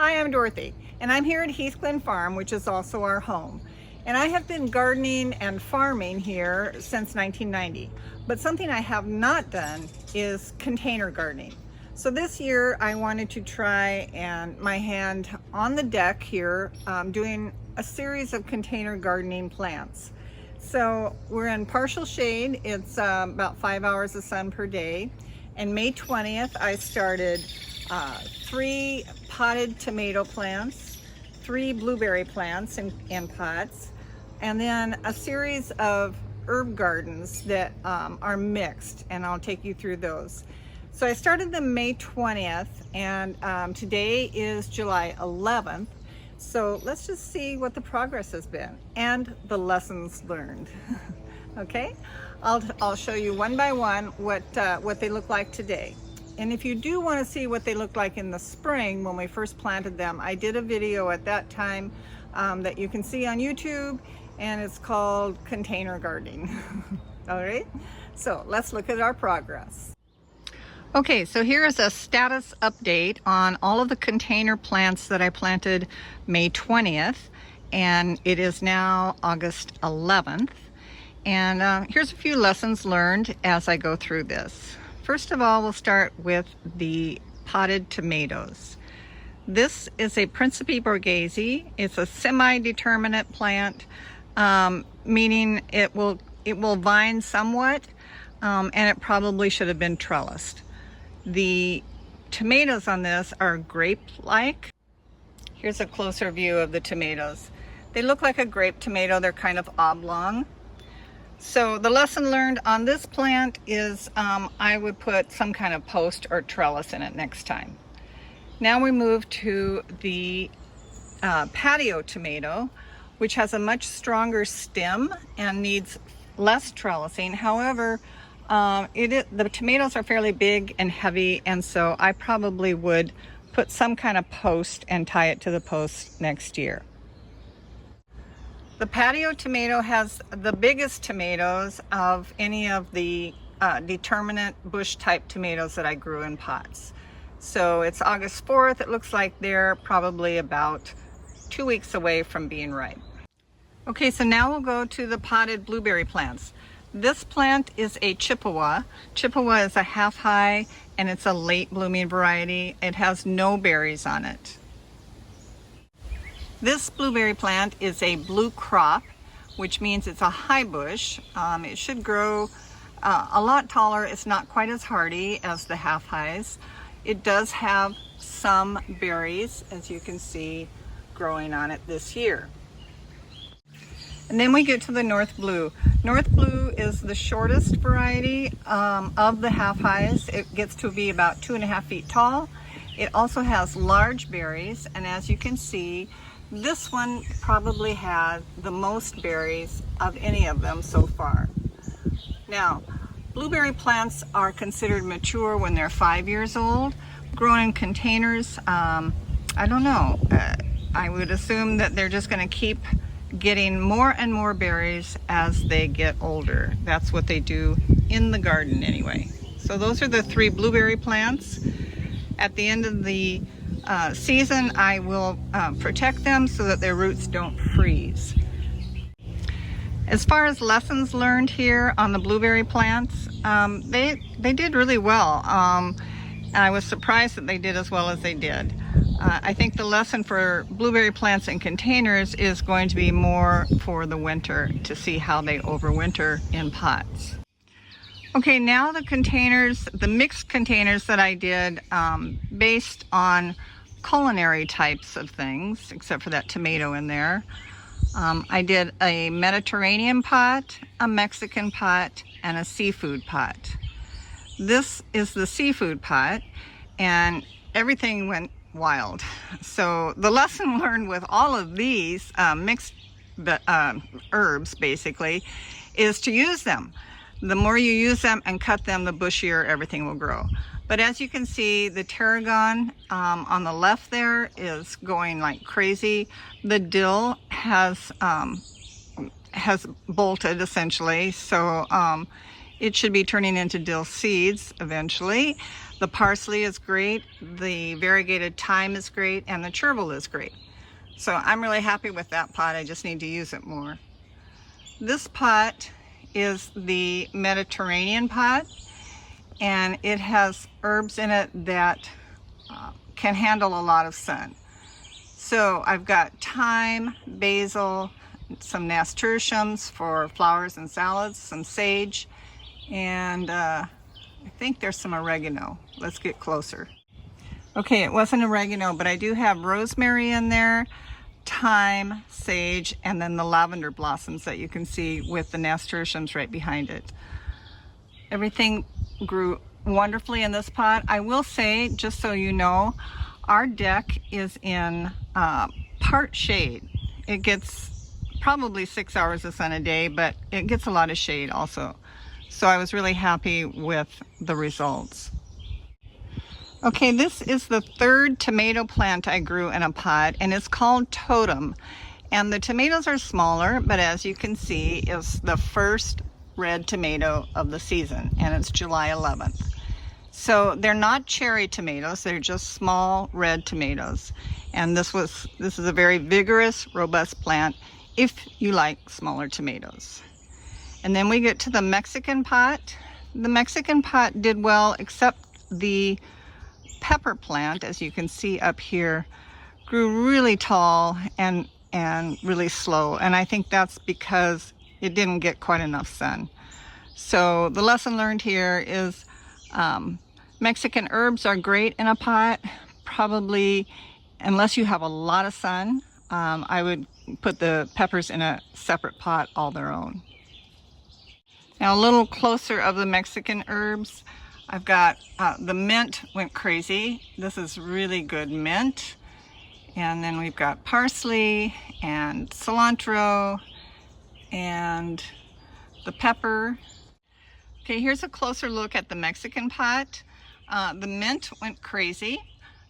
Hi, I'm Dorothy, and I'm here at Heathglen Farm, which is also our home. And I have been gardening and farming here since 1990, but something I have not done is container gardening. So this year I wanted to try my hand on the deck here, doing a series of container gardening plants. So we're in partial shade. It's about 5 hours of sun per day. And May 20th, I started 3 potted tomato plants, 3 blueberry plants in pots, and then a series of herb gardens that are mixed, and I'll take you through those. So I started them May 20th, and today is July 11th. So let's just see what the progress has been and the lessons learned. Okay, I'll show you one by one what they look like today. And if you do want to see what they look like in the spring when we first planted them, I did a video at that time that you can see on YouTube, and it's called Container Gardening. All right, so let's look at our progress. Okay, so here is a status update on all of the container plants that I planted May 20th, and it is now August 11th. And here's a few lessons learned as I go through this. First of all, we'll start with the potted tomatoes. This is a Principe borghese. It's a semi-determinate plant, meaning it will vine somewhat, and it probably should have been trellised. The tomatoes on this are grape-like. Here's a closer view of the tomatoes. They look like a grape tomato. They're kind of oblong. So the lesson learned on this plant is I would put some kind of post or trellis in it next time. Now we move to the patio tomato, which has a much stronger stem and needs less trellising. However, the tomatoes are fairly big and heavy, and so I probably would put some kind of post and tie it to the post next year. The patio tomato has the biggest tomatoes of any of the determinate bush type tomatoes that I grew in pots. So it's August 4th. It looks like they're probably about 2 weeks away from being ripe. Okay, so now we'll go to the potted blueberry plants. This plant is a Chippewa. Chippewa is a half high, and it's a late blooming variety. It has no berries on it. This blueberry plant is a blue crop, which means it's a high bush. It should grow a lot taller. It's not quite as hardy as the half highs. It does have some berries, as you can see, growing on it this year. And then we get to the North Blue. North Blue is the shortest variety of the half highs. It gets to be about 2.5 feet tall. It also has large berries, and as you can see, this one probably had the most berries of any of them so far. Now, blueberry plants are considered mature when they're 5 years old. Grown in containers, I don't know. I would assume that they're just going to keep getting more and more berries as they get older. That's what they do in the garden anyway. So those are the 3 blueberry plants. At the end of the season, I will protect them so that their roots don't freeze. As far as lessons learned here on the blueberry plants, they did really well. I was surprised that they did as well as they did. I think the lesson for blueberry plants in containers is going to be more for the winter, to see how they overwinter in pots. Okay, now the containers, the mixed containers that I did based on culinary types of things, except for that tomato in there. I did a Mediterranean pot, a Mexican pot, and a seafood pot. This is the seafood pot, and everything went wild. So the lesson learned with all of these mixed herbs basically is to use them. The more you use them and cut them, the bushier everything will grow. But as you can see, the tarragon on the left there is going like crazy. The dill has bolted essentially, so It should be turning into dill seeds eventually. The parsley is great, the variegated thyme is great, and the chervil is great. So I'm really happy with that pot. I just need to use it more. This pot is the Mediterranean pot, and it has herbs in it that can handle a lot of sun. So I've got thyme, basil, some nasturtiums for flowers and salads, some sage, and I think there's some oregano. Let's get closer. Okay, it wasn't oregano, but I do have rosemary in there, thyme, sage, and then the lavender blossoms that you can see with the nasturtiums right behind it. Everything grew wonderfully in this pot. I will say, just so you know, our deck is in part shade. It gets probably 6 hours of sun a day, but it gets a lot of shade also. So I was really happy with the results. Okay, this is the third tomato plant I grew in a pot, and it's called Totem. And the tomatoes are smaller, but as you can see, it's the first red tomato of the season, and it's July 11th. So they're not cherry tomatoes, they're just small red tomatoes. And this is a very vigorous, robust plant if you like smaller tomatoes. And then we get to the Mexican pot. The Mexican pot did well, except the pepper plant, as you can see up here, grew really tall and really slow. And I think that's because it didn't get quite enough sun. So the lesson learned here is Mexican herbs are great in a pot. Probably, unless you have a lot of sun, I would put the peppers in a separate pot all their own. Now a little closer of the Mexican herbs. I've got the mint went crazy. This is really good mint. And then we've got parsley and cilantro and the pepper. Okay, here's a closer look at the Mexican pot. The mint went crazy.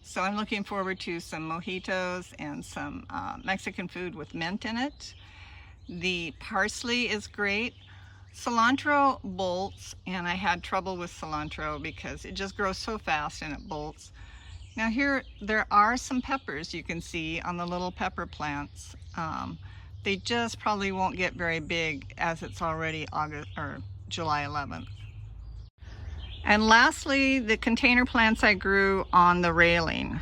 So I'm looking forward to some mojitos and some Mexican food with mint in it. The parsley is great. Cilantro bolts, and I had trouble with cilantro because it just grows so fast and it bolts. Now here there are some peppers you can see on the little pepper plants. They just probably won't get very big as it's already July 11th. And lastly, the container plants I grew on the railing.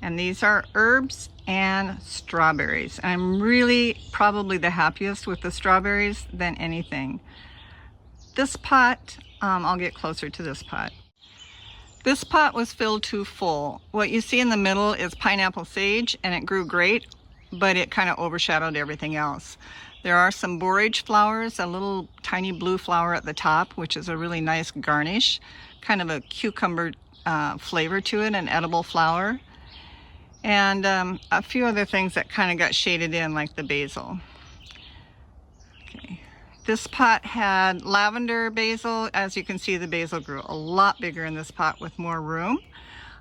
And these are herbs and strawberries. I'm really probably the happiest with the strawberries than anything. This pot, I'll get closer to this pot. This pot was filled to full. What you see in the middle is pineapple sage, and it grew great, but it kind of overshadowed everything else. There are some borage flowers, a little tiny blue flower at the top, which is a really nice garnish, kind of a cucumber flavor to it, an edible flower. And a few other things that kind of got shaded in, like the basil. Okay. This pot had lavender basil. As you can see, the basil grew a lot bigger in this pot with more room.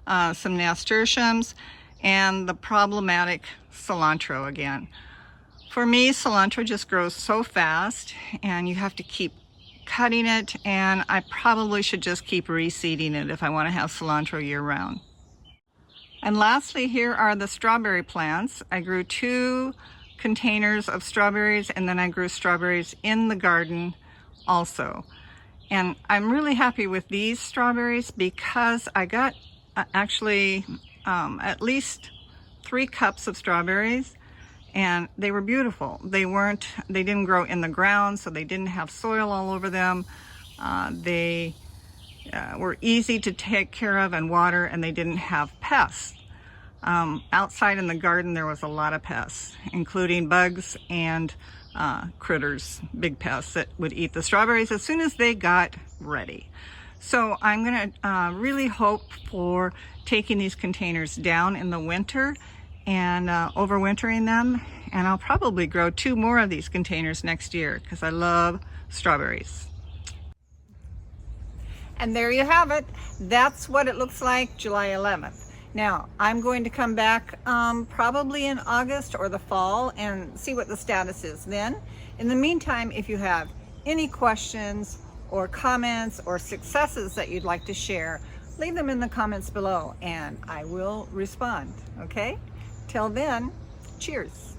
Some nasturtiums and the problematic cilantro again. For me, cilantro just grows so fast and you have to keep cutting it, and I probably should just keep reseeding it if I want to have cilantro year round. And lastly, here are the strawberry plants. I grew 2 containers of strawberries, and then I grew strawberries in the garden also. And I'm really happy with these strawberries because I got actually at least 3 cups of strawberries, and they were beautiful. They didn't grow in the ground, so they didn't have soil all over them. They were easy to take care of and water, and they didn't have pests. Outside in the garden there was a lot of pests, including bugs and critters, big pests that would eat the strawberries as soon as they got ready. So I'm gonna really hope for taking these containers down in the winter and overwintering them, and I'll probably grow 2 more of these containers next year because I love strawberries. And there you have it. That's what it looks like July 11th. Now, I'm going to come back probably in August or the fall and see what the status is then. In the meantime, if you have any questions or comments or successes that you'd like to share, leave them in the comments below and I will respond, okay? Till then, cheers.